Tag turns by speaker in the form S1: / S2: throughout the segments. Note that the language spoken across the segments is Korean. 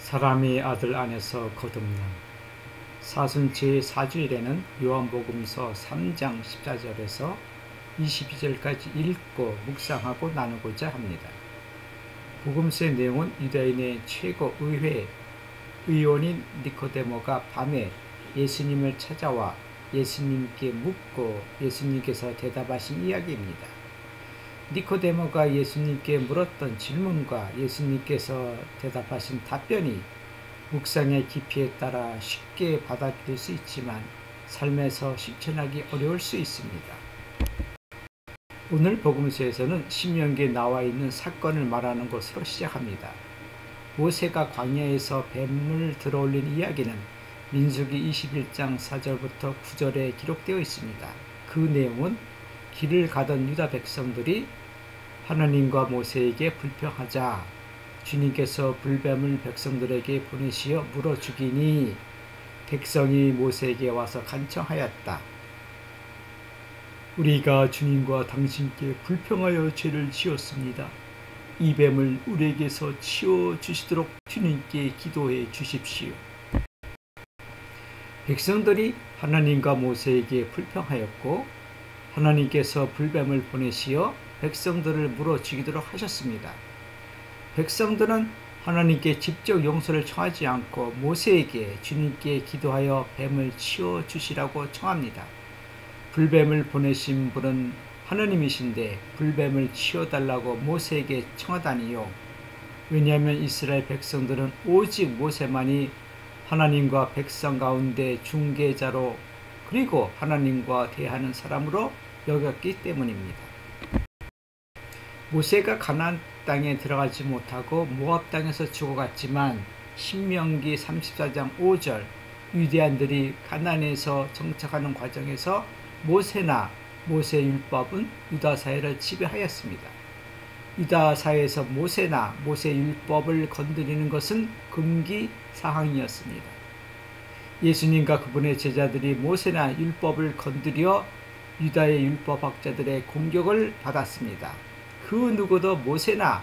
S1: 사람의 아들 안에서 거듭남. 사순 제4주일에는 요한복음서 3장 14절에서 22절까지 읽고 묵상하고 나누고자 합니다. 복음서의 내용은 유다인의 최고 의회 의원인 니코데모가 밤에 예수님을 찾아와 예수님께 묻고 예수님께서 대답하신 이야기입니다. 니코데모가 예수님께 물었던 질문과 예수님께서 대답하신 답변이 묵상의 깊이에 따라 쉽게 받아들일 수 있지만 삶에서 실천하기 어려울 수 있습니다. 오늘 복음서에서는 신명기에 나와 있는 사건을 말하는 것으로 시작합니다. 모세가 광야에서 뱀을 들어올린 이야기는 민수기 21장 4절부터 9절에 기록되어 있습니다. 그 내용은 길을 가던 유다 백성들이 하나님과 모세에게 불평하자 주님께서 불뱀을 백성들에게 보내시어 물어 죽이니 백성이 모세에게 와서 간청하였다. 우리가 주님과 당신께 불평하여 죄를 지었습니다. 이 뱀을 우리에게서 치워 주시도록 주님께 기도해 주십시오. 백성들이 하나님과 모세에게 불평하였고 하나님께서 불뱀을 보내시어 백성들을 물어 죽이도록 하셨습니다. 백성들은 하나님께 직접 용서를 청하지 않고 모세에게 주님께 기도하여 뱀을 치워 주시라고 청합니다. 불뱀을 보내신 분은 하나님이신데 불뱀을 치워달라고 모세에게 청하다니요. 왜냐하면 이스라엘 백성들은 오직 모세만이 하나님과 백성 가운데 중개자로 그리고 하나님과 대하는 사람으로 여겼기 때문입니다. 모세가 가나안 땅에 들어가지 못하고 모압 땅에서 죽어갔지만 신명기 34장 5절 유대인들이 가나안에서 정착하는 과정에서 모세나 모세 율법은 유다 사회를 지배하였습니다. 유다 사회에서 모세나 모세 율법을 건드리는 것은 금기 사항이었습니다. 예수님과 그분의 제자들이 모세나 율법을 건드려 유다의 율법학자들의 공격을 받았습니다. 그 누구도 모세나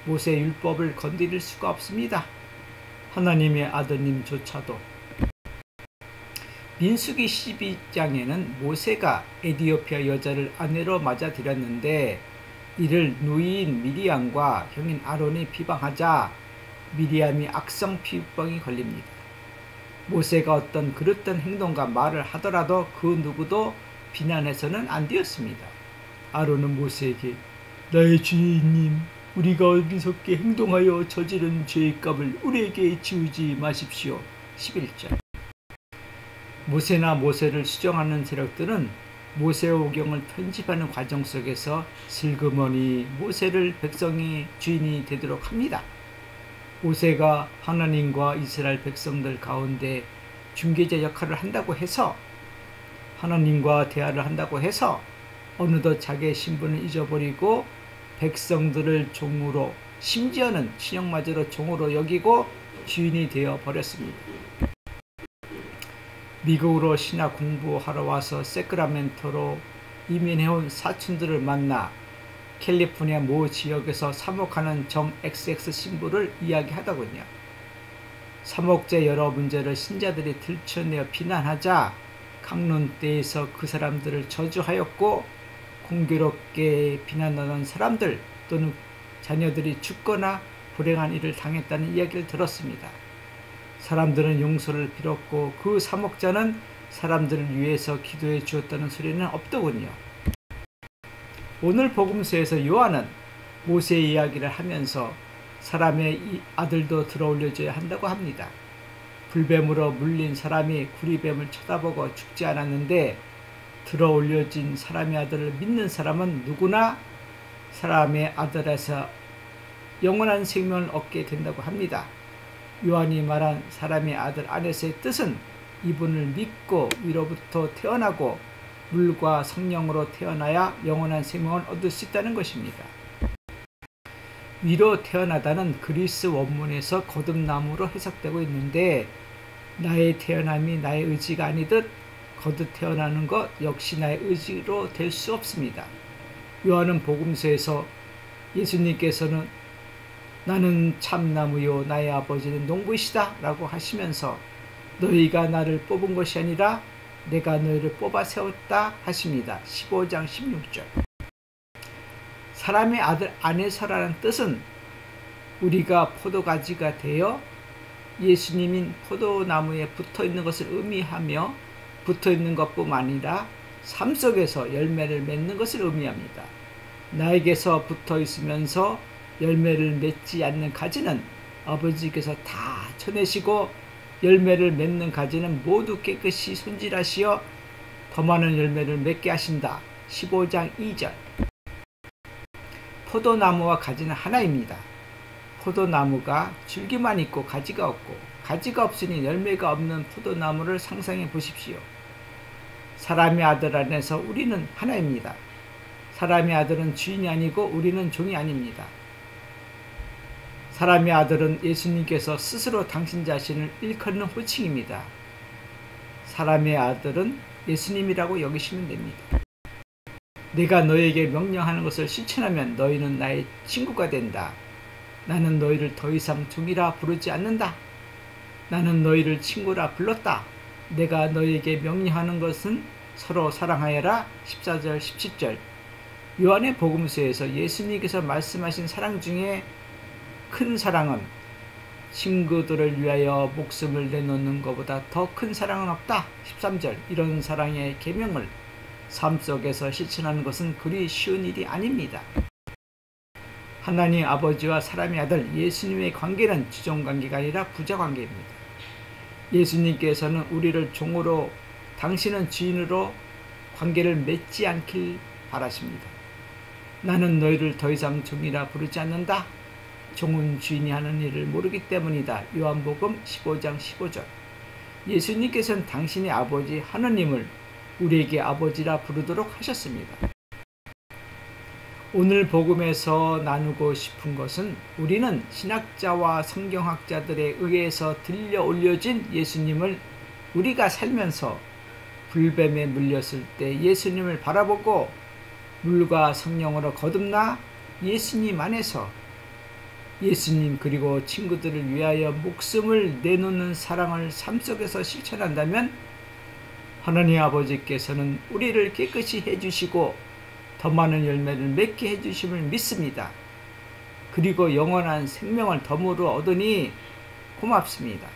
S1: 모세 율법을 건드릴 수가 없습니다. 하나님의 아드님조차도. 민수기 12장에는 모세가 에디오피아 여자를 아내로 맞아들였는데 이를 누이인 미리암과 형인 아론이 비방하자 미리암이 악성 피부병이 걸립니다. 모세가 어떤 그릇된 행동과 말을 하더라도 그 누구도 비난해서는 안 되었습니다. 아론은 모세에게 나의 주인님, 우리가 어리석게 행동하여 저지른 죄의 값을 우리에게 지우지 마십시오. 11절. 모세나 모세를 수정하는 세력들은 모세오경을 편집하는 과정 속에서 슬그머니 모세를 백성의 주인이 되도록 합니다. 모세가 하나님과 이스라엘 백성들 가운데 중개자 역할을 한다고 해서 하나님과 대화를 한다고 해서 어느덧 자기의 신분을 잊어버리고 백성들을 종으로 심지어는 친형마저로 종으로 여기고 주인이 되어 버렸습니다. 미국으로 신학 공부하러 와서 세크라멘토로 이민해온 사촌들을 만나 캘리포니아 모 지역에서 사목하는 정 XX 신부를 이야기하더군요. 사목제 여러 문제를 신자들이 들춰내어 비난하자 강론대에서 그 사람들을 저주하였고 공교롭게 비난하는 사람들 또는 자녀들이 죽거나 불행한 일을 당했다는 이야기를 들었습니다. 사람들은 용서를 빌었고 그 사목자는 사람들을 위해서 기도해 주었다는 소리는 없더군요. 오늘 복음서에서 요한은 모세의 이야기를 하면서 사람의 아들도 들어올려줘야 한다고 합니다. 불뱀으로 물린 사람이 구리뱀을 쳐다보고 죽지 않았는데 들어올려진 사람의 아들을 믿는 사람은 누구나 사람의 아들에서 영원한 생명을 얻게 된다고 합니다. 요한이 말한 사람의 아들 안에서의 뜻은 이분을 믿고 위로부터 태어나고 물과 성령으로 태어나야 영원한 생명을 얻을 수 있다는 것입니다. 위로 태어나다는 그리스 원문에서 거듭남으로 해석되고 있는데 나의 태어남이 나의 의지가 아니듯 거듭 태어나는 것 역시 나의 의지로 될 수 없습니다. 요한은 복음서에서 예수님께서는 나는 참나무요 나의 아버지는 농부이시다 라고 하시면서 너희가 나를 뽑은 것이 아니라 내가 너희를 뽑아 세웠다 하십니다. 15장 16절. 사람의 아들 안에서라는 뜻은 우리가 포도가지가 되어 예수님인 포도나무에 붙어있는 것을 의미하며 붙어있는 것뿐만 아니라 삶 속에서 열매를 맺는 것을 의미합니다. 나에게서 붙어있으면서 열매를 맺지 않는 가지는 아버지께서 다 쳐내시고 열매를 맺는 가지는 모두 깨끗이 손질하시어 더 많은 열매를 맺게 하신다. 15장 2절. 포도나무와 가지는 하나입니다. 포도나무가 줄기만 있고 가지가 없고 가지가 없으니 열매가 없는 포도나무를 상상해 보십시오. 사람의 아들 안에서 우리는 하나입니다. 사람의 아들은 주인이 아니고 우리는 종이 아닙니다. 사람의 아들은 예수님께서 스스로 당신 자신을 일컫는 호칭입니다. 사람의 아들은 예수님이라고 여기시면 됩니다. 내가 너에게 명령하는 것을 실천하면 너희는 나의 친구가 된다. 나는 너희를 더 이상 종이라 부르지 않는다. 나는 너희를 친구라 불렀다. 내가 너희에게 명령하는 것은 서로 사랑하여라. 14절 17절. 요한의 복음서에서 예수님께서 말씀하신 사랑 중에 큰 사랑은 친구들을 위하여 목숨을 내놓는 것보다 더 큰 사랑은 없다. 13절. 이런 사랑의 계명을 삶 속에서 실천하는 것은 그리 쉬운 일이 아닙니다. 하나님 아버지와 사람의 아들 예수님의 관계는 주종관계가 아니라 부자관계입니다. 예수님께서는 우리를 종으로 당신은 주인으로 관계를 맺지 않길 바라십니다. 나는 너희를 더 이상 종이라 부르지 않는다. 종은 주인이 하는 일을 모르기 때문이다. 요한복음 15장 15절. 예수님께서는 당신의 아버지 하느님을 우리에게 아버지라 부르도록 하셨습니다. 오늘 복음에서 나누고 싶은 것은 우리는 신학자와 성경학자들에 의해서 들려 올려진 예수님을 우리가 살면서 불뱀에 물렸을 때 예수님을 바라보고 물과 성령으로 거듭나 예수님 안에서 예수님 그리고 친구들을 위하여 목숨을 내놓는 사랑을 삶 속에서 실천한다면 하나님 아버지께서는 우리를 깨끗이 해주시고 더 많은 열매를 맺게 해주심을 믿습니다. 그리고 영원한 생명을 덤으로 얻으니 고맙습니다.